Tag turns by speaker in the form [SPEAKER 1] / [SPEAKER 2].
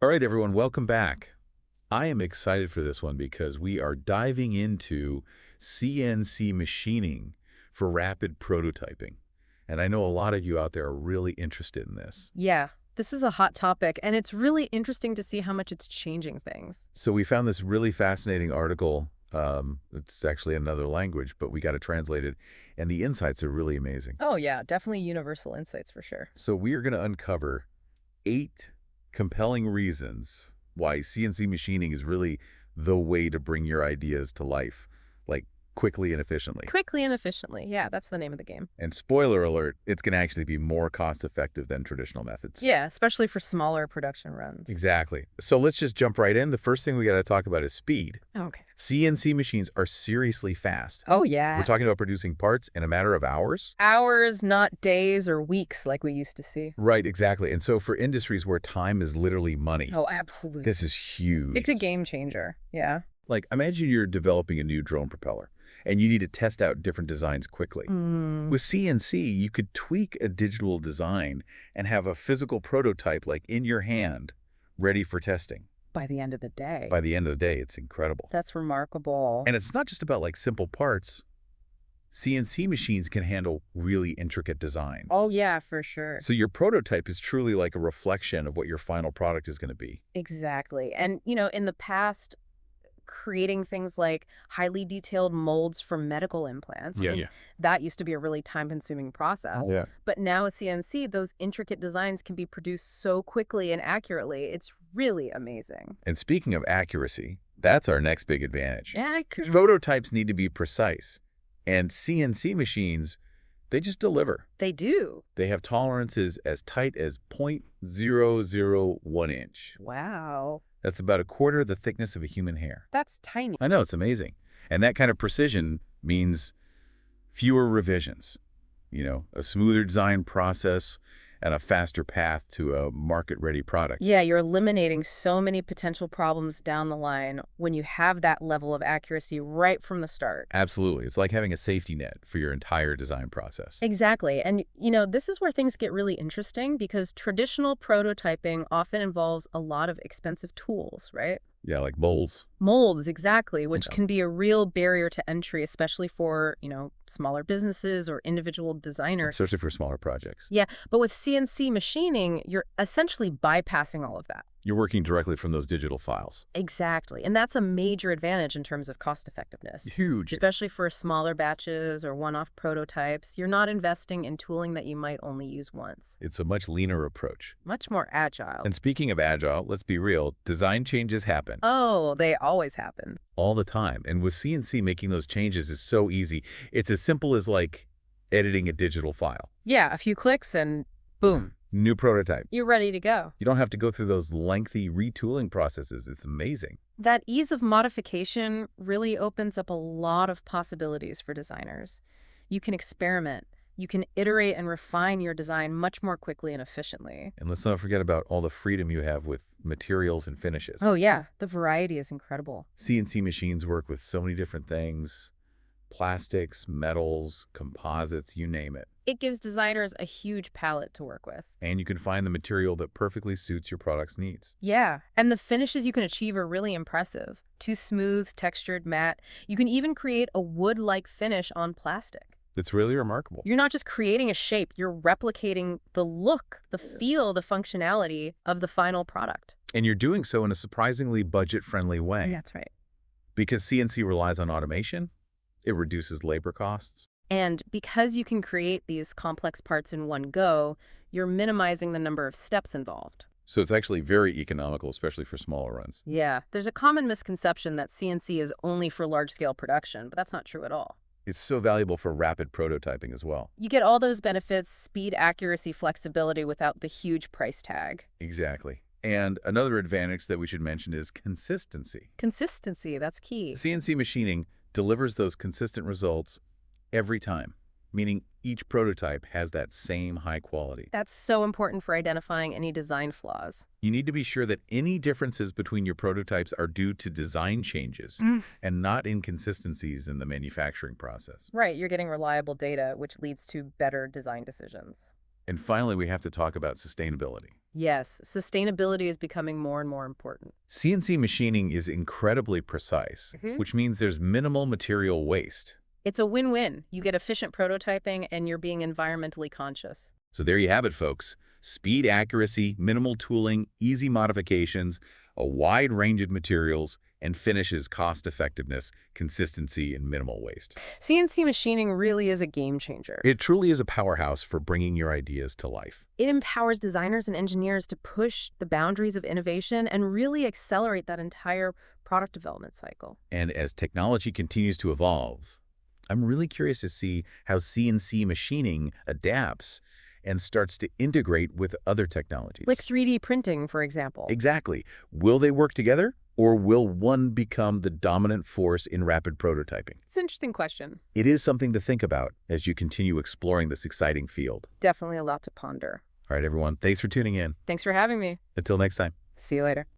[SPEAKER 1] All right, everyone, welcome back. I am excited for this one because we are diving into CNC machining for rapid prototyping. And I know a lot of you out there are really interested in this.
[SPEAKER 2] Yeah, this is a hot topic, and it's really interesting to see how much it's changing things.
[SPEAKER 1] So we found this really fascinating article. It's actually another language, but we got to translate it. And the insights are really amazing.
[SPEAKER 2] Oh, yeah, definitely universal insights for sure.
[SPEAKER 1] So we are going to uncover 8 compelling reasons why CNC machining is really the way to bring your ideas to life, like quickly and efficiently.
[SPEAKER 2] Quickly and efficiently. Yeah, that's the name of the game.
[SPEAKER 1] And spoiler alert, it's going to actually be more cost effective than traditional methods.
[SPEAKER 2] Yeah, especially for smaller production runs.
[SPEAKER 1] Exactly. So let's just jump right in. The first thing we got to talk about is speed.
[SPEAKER 2] Okay.
[SPEAKER 1] CNC machines are seriously fast.
[SPEAKER 2] Oh, yeah.
[SPEAKER 1] We're talking about producing parts in a matter of hours.
[SPEAKER 2] Hours, not days or weeks like we used to see.
[SPEAKER 1] Right, exactly. And so for industries where time is literally money,
[SPEAKER 2] Oh, absolutely.
[SPEAKER 1] this is huge.
[SPEAKER 2] It's a game changer. Yeah.
[SPEAKER 1] Like, imagine you're developing a new drone propeller, and you need to test out different designs quickly. With CNC, you could tweak a digital design and have a physical prototype, like in your hand, ready for testing.
[SPEAKER 2] By the end of the day.
[SPEAKER 1] By the end of the day, it's incredible.
[SPEAKER 2] That's remarkable.
[SPEAKER 1] And it's not just about like simple parts. CNC machines can handle really intricate designs.
[SPEAKER 2] Oh, yeah, for sure.
[SPEAKER 1] So your prototype is truly like a reflection of what your final product is going to be.
[SPEAKER 2] Exactly. And, in the past, creating things like highly detailed molds for medical implants. That used to be a really time-consuming process.
[SPEAKER 1] Yeah.
[SPEAKER 2] But now with CNC, those intricate designs can be produced so quickly and accurately. It's really amazing.
[SPEAKER 1] And speaking of accuracy, that's our next big advantage.
[SPEAKER 2] Yeah,
[SPEAKER 1] Prototypes need to be precise, and CNC machines, they just deliver.
[SPEAKER 2] they do.
[SPEAKER 1] They have tolerances as tight as 0.001 inch.
[SPEAKER 2] Wow.
[SPEAKER 1] That's about a quarter the thickness of a human hair.
[SPEAKER 2] That's tiny.
[SPEAKER 1] I know, it's amazing. And that kind of precision means fewer revisions, a smoother design process and a faster path to a market-ready product.
[SPEAKER 2] Yeah, you're eliminating so many potential problems down the line when you have that level of accuracy right from the start.
[SPEAKER 1] Absolutely. It's like having a safety net for your entire design process.
[SPEAKER 2] Exactly. And, this is where things get really interesting because traditional prototyping often involves a lot of expensive tools, right?
[SPEAKER 1] Yeah, like bowls.
[SPEAKER 2] Molds, exactly, which
[SPEAKER 1] Yeah.
[SPEAKER 2] can be a real barrier to entry, especially for, smaller businesses or individual designers.
[SPEAKER 1] Especially for smaller projects.
[SPEAKER 2] Yeah, but with CNC machining, you're essentially bypassing all of that.
[SPEAKER 1] You're working directly from those digital files.
[SPEAKER 2] Exactly. And that's a major advantage in terms of cost effectiveness.
[SPEAKER 1] Huge.
[SPEAKER 2] Especially for smaller batches or one-off prototypes, you're not investing in tooling that you might only use once.
[SPEAKER 1] It's a much leaner approach.
[SPEAKER 2] Much more agile.
[SPEAKER 1] And speaking of agile, let's be real, design changes happen
[SPEAKER 2] Oh, they always happen.
[SPEAKER 1] all the time. And with CNC, making those changes is so easy. It's as simple as like editing a digital file.
[SPEAKER 2] Yeah, a few clicks and boom,
[SPEAKER 1] New prototype.
[SPEAKER 2] you're ready to go.
[SPEAKER 1] You don't have to go through those lengthy retooling processes. It's amazing.
[SPEAKER 2] That ease of modification really opens up a lot of possibilities for designers. You can experiment. You can iterate and refine your design much more quickly and efficiently.
[SPEAKER 1] And let's not forget about all the freedom you have with materials and finishes.
[SPEAKER 2] Oh, yeah, the variety is incredible.
[SPEAKER 1] CNC machines work with so many different things. Plastics, metals, composites, you name it.
[SPEAKER 2] It gives designers a huge palette to work with.
[SPEAKER 1] And you can find the material that perfectly suits your product's needs.
[SPEAKER 2] Yeah, and the finishes you can achieve are really impressive. Too smooth, textured, matte. You can even create a wood-like finish on plastic.
[SPEAKER 1] It's really remarkable.
[SPEAKER 2] You're not just creating a shape, you're replicating the look, the feel, the functionality of the final product.
[SPEAKER 1] And you're doing so in a surprisingly budget-friendly way.
[SPEAKER 2] That's right.
[SPEAKER 1] Because CNC relies on automation, it reduces labor costs.
[SPEAKER 2] And because you can create these complex parts in one go, you're minimizing the number of steps involved.
[SPEAKER 1] So it's actually very economical, especially for smaller runs.
[SPEAKER 2] Yeah, there's a common misconception that CNC is only for large-scale production, but that's not true at all.
[SPEAKER 1] It's so valuable for rapid prototyping as well.
[SPEAKER 2] You get all those benefits, speed, accuracy, flexibility without the huge price tag.
[SPEAKER 1] Exactly. And another advantage that we should mention is consistency.
[SPEAKER 2] Consistency, that's key.
[SPEAKER 1] CNC machining delivers those consistent results every time, meaning each prototype has that same high quality.
[SPEAKER 2] That's so important for identifying any design flaws.
[SPEAKER 1] You need to be sure that any differences between your prototypes are due to design changes and not inconsistencies in the manufacturing process.
[SPEAKER 2] Right, you're getting reliable data, which leads to better design decisions.
[SPEAKER 1] And finally, we have to talk about sustainability.
[SPEAKER 2] Yes, sustainability is becoming more and more important.
[SPEAKER 1] CNC machining is incredibly precise,
[SPEAKER 2] hmm
[SPEAKER 1] which means there's minimal material waste.
[SPEAKER 2] It's a win-win. You get efficient prototyping and you're being environmentally conscious.
[SPEAKER 1] So there you have it, folks. Speed, accuracy, minimal tooling, easy modifications, a wide range of materials, and finishes cost-effectiveness, consistency, and minimal waste.
[SPEAKER 2] CNC machining really is a game changer.
[SPEAKER 1] It truly is a powerhouse for bringing your ideas to life.
[SPEAKER 2] It empowers designers and engineers to push the boundaries of innovation and really accelerate that entire product development cycle.
[SPEAKER 1] And as technology continues to evolve, I'm really curious to see how CNC machining adapts and starts to integrate with other technologies.
[SPEAKER 2] Like 3D printing, for example.
[SPEAKER 1] Exactly. Will they work together, or will one become the dominant force in rapid prototyping?
[SPEAKER 2] It's an interesting question.
[SPEAKER 1] It is something to think about as you continue exploring this exciting field.
[SPEAKER 2] Definitely a lot to ponder.
[SPEAKER 1] All right, everyone. Thanks for tuning in.
[SPEAKER 2] Thanks for having me.
[SPEAKER 1] Until next time.
[SPEAKER 2] See you later.